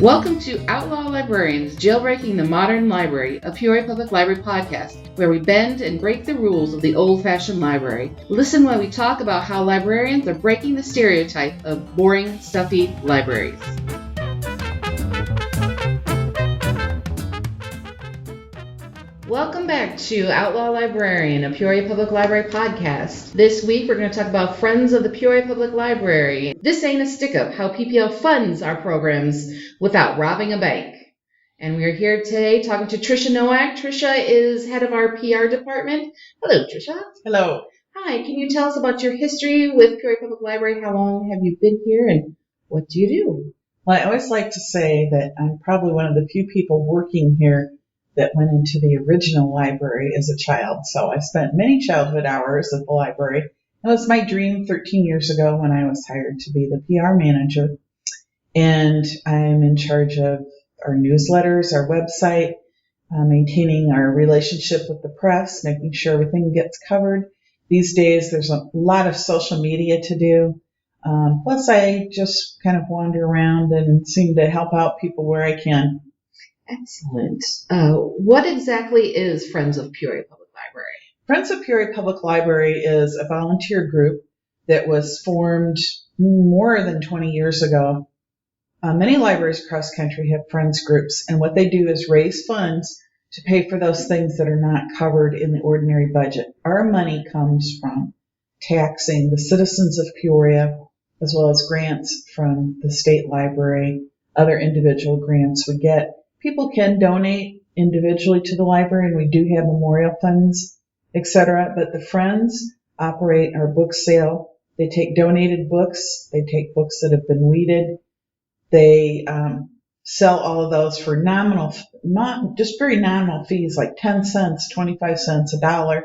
Welcome to Outlaw Librarians, Jailbreaking the Modern Library, a Peoria Public Library podcast, where we bend and break the rules of the old-fashioned library. Listen while we talk about how librarians are breaking the stereotype of boring, stuffy libraries. Welcome back to Outlaw Librarian, a Peoria Public Library podcast. This week we're going to talk about Friends of the Peoria Public Library. This ain't a stick-up, how PPL funds our programs without robbing a bank. And we're here today talking to Trisha Nowak. Trisha is head of our PR department. Hello, Trisha. Hello. Hi, can you tell us about your history with Peoria Public Library? How long have you been here and what do you do? Well, I always like to say that I'm probably one of the few people working here that went into the original library as a child. So I spent many childhood hours at the library. It was my dream 13 years ago when I was hired to be the PR manager. And I'm in charge of our newsletters, our website, maintaining our relationship with the press, making sure everything gets covered. These days, there's a lot of social media to do. Plus, I just kind of wander around and seem to help out people where I can. Excellent. What exactly is Friends of Peoria Public Library? Friends of Peoria Public Library is a volunteer group that was formed more than 20 years ago. Many libraries across the country have friends groups, and what they do is raise funds to pay for those things that are not covered in the ordinary budget. Our money comes from taxing the citizens of Peoria, as well as grants from the state library, other individual grants we get. People can donate individually to the library, and we do have memorial funds, etc. But the Friends operate our book sale. They take donated books. They take books that have been weeded. They sell all of those for nominal, just very nominal fees, like 10 cents, 25 cents, $1,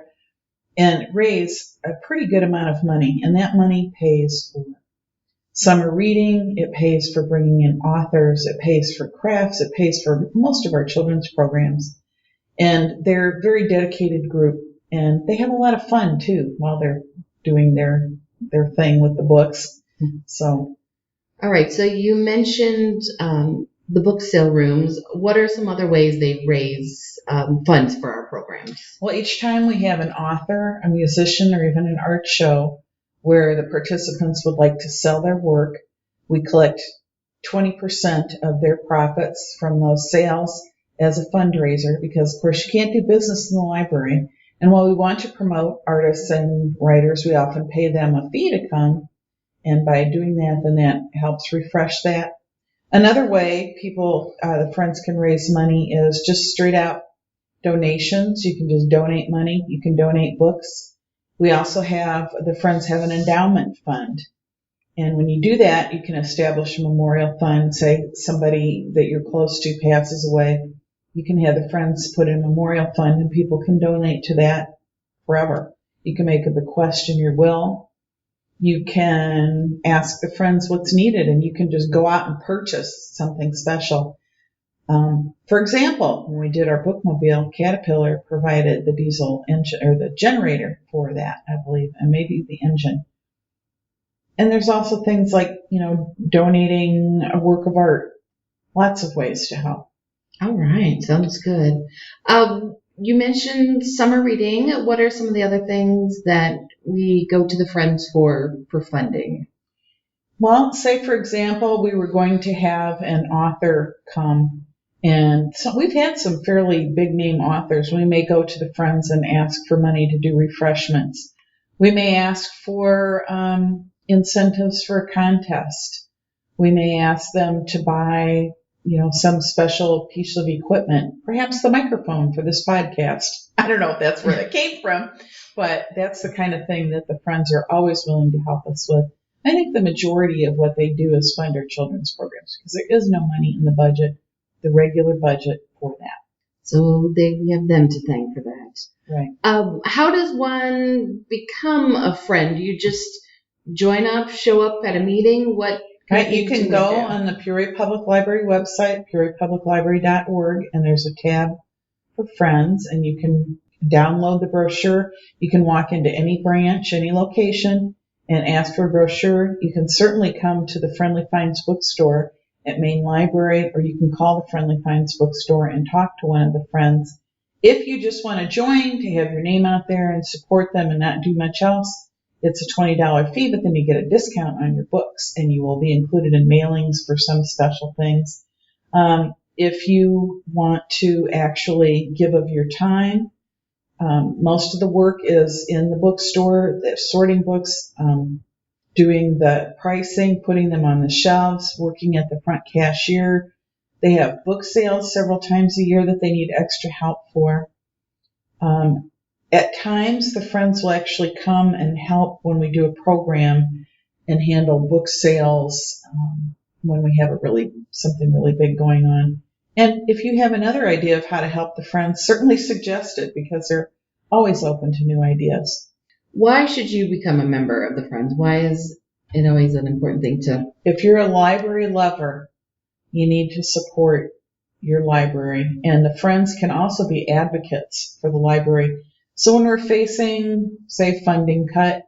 and raise a pretty good amount of money. And that money pays for summer reading, it pays for bringing in authors, it pays for crafts, it pays for most of our children's programs. And they're a very dedicated group, and they have a lot of fun, too, while they're doing their thing with the books. So, all right, so you mentioned the book sale rooms. What are some other ways they raise funds for our programs? Well, each time we have an author, a musician, or even an art show, where the participants would like to sell their work, we collect 20% of their profits from those sales as a fundraiser because, of course, you can't do business in the library. And while we want to promote artists and writers, we often pay them a fee to come. And by doing that, then that helps refresh that. Another way people, the Friends can raise money is just straight out donations. You can just donate money. You can donate books. We also have, the Friends have an endowment fund. And when you do that, you can establish a memorial fund. Say somebody that you're close to passes away, you can have the Friends put in a memorial fund and people can donate to that forever. You can make a bequest in your will. You can ask the Friends what's needed and you can just go out and purchase something special. For example, when we did our bookmobile, Caterpillar provided the diesel engine or the generator for that, I believe, and maybe the engine. And there's also things like, donating a work of art. Lots of ways to help. All right. Sounds good. You mentioned summer reading. What are some of the other things that we go to the Friends for funding? Well, say, for example, we were going to have an author come. And so we've had some fairly big-name authors. We may go to the Friends and ask for money to do refreshments. We may ask for incentives for a contest. We may ask them to buy, some special piece of equipment, perhaps the microphone for this podcast. I don't know if that's where that came from, but that's the kind of thing that the Friends are always willing to help us with. I think the majority of what they do is fund our children's programs because there is no money in the budget, the regular budget for that. So we have them to thank for that. Right. How does one become a friend? Do you just join up, show up at a meeting? Right. You can go on the Peoria Public Library website, peoriapubliclibrary.org, and there's a tab for Friends, and you can download the brochure. You can walk into any branch, any location, and ask for a brochure. You can certainly come to the Friendly Finds bookstore at Main Library, or you can call the Friendly Finds Bookstore and talk to one of the friends. If you just want to join to have your name out there and support them and not do much else, it's a $20 fee, but then you get a discount on your books, and you will be included in mailings for some special things. If you want to actually give of your time, most of the work is in the bookstore, sorting books, doing the pricing, putting them on the shelves, working at the front cashier. They have book sales several times a year that they need extra help for. At times, the friends will actually come and help when we do a program and handle book sales when we have something really big going on. And if you have another idea of how to help the friends, certainly suggest it, because they're always open to new ideas. Why should you become a member of the Friends? Why is it always an important thing to? If you're a library lover, you need to support your library. And the Friends can also be advocates for the library. So when we're facing, say, funding cut,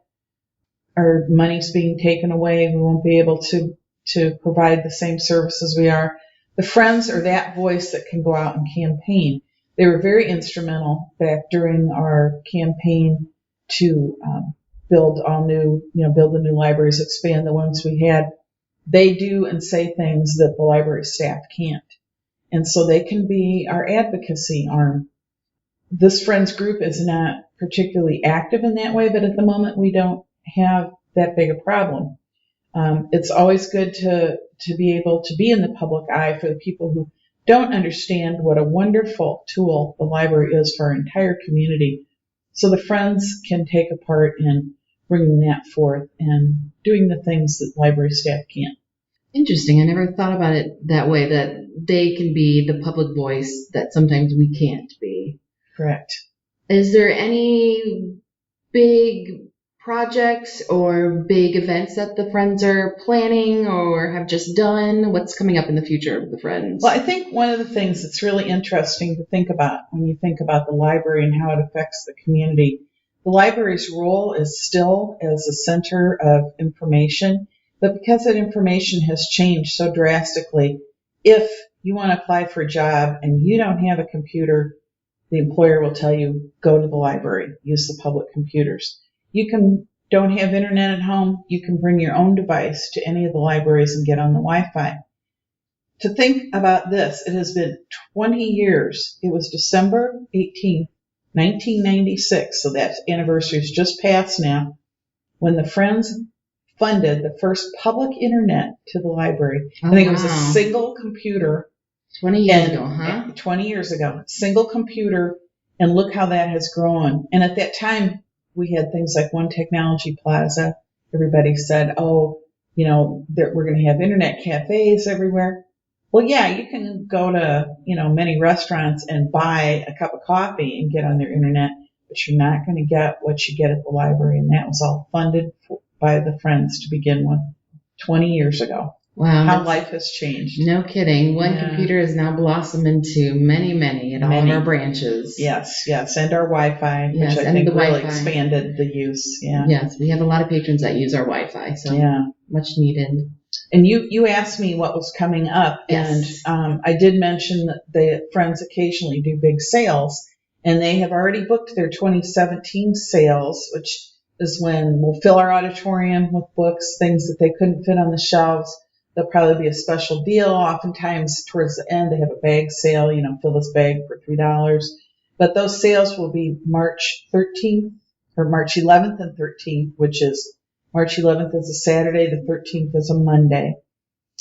or money's being taken away, we won't be able to provide the same services we are. The Friends are that voice that can go out and campaign. They were very instrumental back during our campaign to build the new libraries, expand the ones we had. They do and say things that the library staff can't. And so they can be our advocacy arm. This Friends group is not particularly active in that way, but at the moment we don't have that big a problem. It's always good to be able to be in the public eye for the people who don't understand what a wonderful tool the library is for our entire community. So the Friends can take a part in bringing that forth and doing the things that library staff can't. Interesting. I never thought about it that way, that they can be the public voice that sometimes we can't be. Correct. Is there any big projects or big events that the Friends are planning or have just done? What's coming up in the future of the Friends? Well, I think one of the things that's really interesting to think about when you think about the library and how it affects the community, the library's role is still as a center of information, but because that information has changed so drastically, if you want to apply for a job and you don't have a computer, the employer will tell you, go to the library, use the public computers. You don't have internet at home, you can bring your own device to any of the libraries and get on the Wi-Fi. To think about this, it has been 20 years. It was December 18th, 1996, so that anniversary is just passed now, when the Friends funded the first public internet to the library. I think it was a single computer. 20 years ago, huh? 20 years ago. Single computer, and look how that has grown. And at that time, we had things like One Technology Plaza. Everybody said, that we're going to have internet cafes everywhere. Well, yeah, you can go to, many restaurants and buy a cup of coffee and get on their internet, but you're not going to get what you get at the library. And that was all funded by the Friends to begin with 20 years ago. Wow. How life has changed. No kidding. One computer has now blossomed into many at all of our branches. Yes. And our Wi-Fi, which I think really expanded the use. Yeah. Yes, we have a lot of patrons that use our Wi-Fi, so much needed. And you asked me what was coming up, yes. And I did mention that the Friends occasionally do big sales, and they have already booked their 2017 sales, which is when we'll fill our auditorium with books, things that they couldn't fit on the shelves. There'll probably be a special deal. Oftentimes, towards the end, they have a bag sale, fill this bag for $3. But those sales will be March 13th, or March 11th and 13th, which is March 11th is a Saturday, the 13th is a Monday,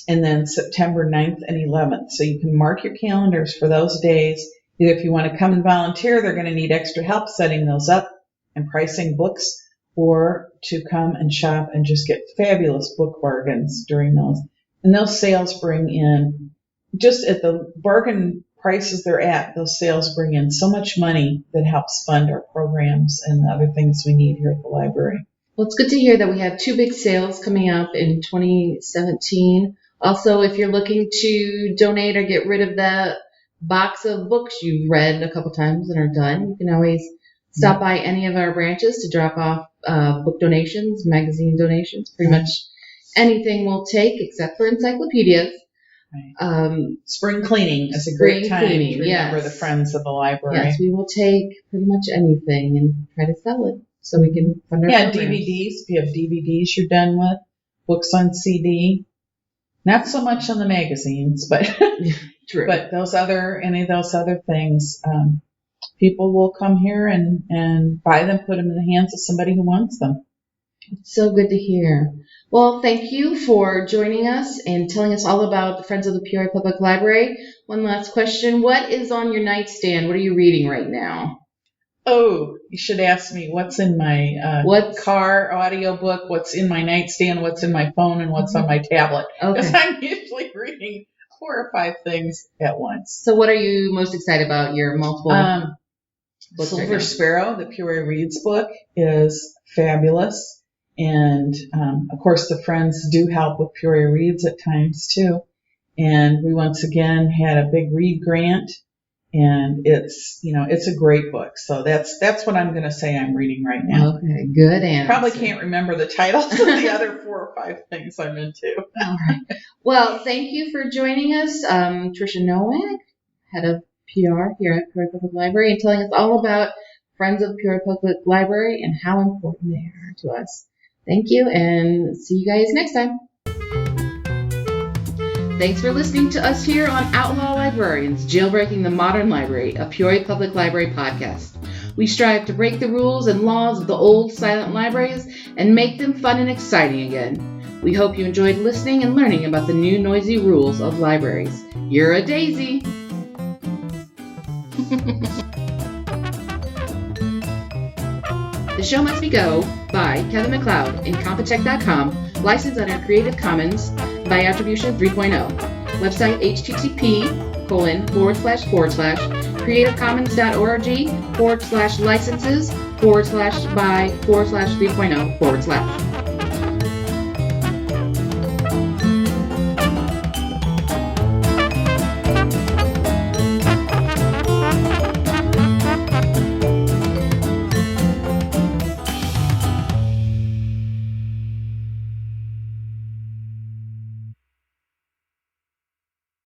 and then September 9th and 11th. So you can mark your calendars for those days. Either if you want to come and volunteer, they're going to need extra help setting those up and pricing books, or to come and shop and just get fabulous book bargains during those. And those sales bring in, just at the bargain prices they're at, those sales bring in so much money that helps fund our programs and the other things we need here at the library. Well, it's good to hear that we have 2 big sales coming up in 2017. Also, if you're looking to donate or get rid of that box of books you've read a couple times and are done, you can always stop by any of our branches to drop off book donations, magazine donations, pretty much anything we'll take except for encyclopedias. Spring cleaning is a great time cleaning, to remember yes. the Friends of the Library. Yes, we will take pretty much anything and try to sell it so we can fund our programs. DVDs. If you have DVDs you're done with, books on CD. Not so much on the magazines, but True. But any of those other things, people will come here and buy them, put them in the hands of somebody who wants them. It's so good to hear. Well, thank you for joining us and telling us all about the Friends of the Peoria Public Library. One last question. What is on your nightstand? What are you reading right now? Oh, you should ask me what's in my car audiobook, what's in my nightstand, what's in my phone, and what's on my tablet. Because I'm usually reading 4 or 5 things at once. So what are you most excited about? Your multiple books Silver right now? Sparrow, the Peoria Reads book, is fabulous. And, of course, the Friends do help with Peoria Reads at times, too. And we once again had a big read grant. And it's a great book. So that's what I'm going to say I'm reading right now. Okay, good answer. Probably can't remember the titles of the other 4 or 5 things I'm into. All right. Well, thank you for joining us, Trisha Nowak, head of PR here at Peoria Public Library, and telling us all about Friends of the Peoria Public Library and how important they are to us. Thank you, and see you guys next time. Thanks for listening to us here on Outlaw Librarians, Jailbreaking the Modern Library, a Peoria Public Library podcast. We strive to break the rules and laws of the old silent libraries and make them fun and exciting again. We hope you enjoyed listening and learning about the new noisy rules of libraries. You're a daisy! The Show Must Be Go by Kevin MacLeod, Incompetech.com, licensed under Creative Commons by Attribution 3.0. Website http://creativecommons.org/licenses/by/3.0/